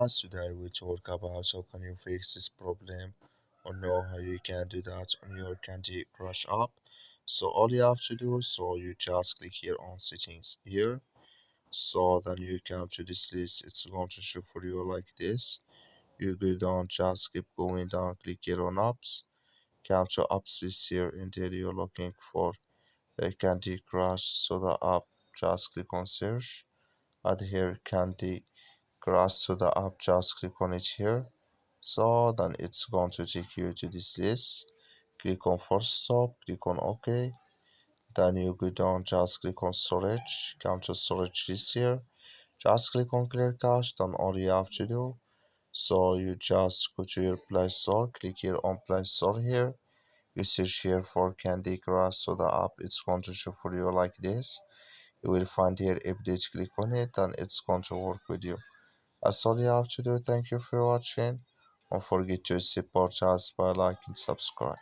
Today we talk about how can you fix this problem or know how you can do that on your Candy Crush app. So all you have to do, so you just click here on settings here. So then you come to this list, it's going to show for you like this. You go down, just keep going down, click here on apps. Come to apps list here, and there you're looking for a Candy Crush. So the app, just click on search. Add here Candy Crush to the app, just click on it here. So then it's going to take you to this list. Click on first stop, click on OK. Then you go down, just click on storage, come to storage list here. Just click on clear cache, then all you have to do. So you just go to your Play Store, click here on Play Store here. You search here for Candy Crush, so the app it's going to show for you like this. You will find here update, click on it, and it's going to work with you. That's all you have to do. Thank you for watching. Don't forget to support us by liking, subscribe.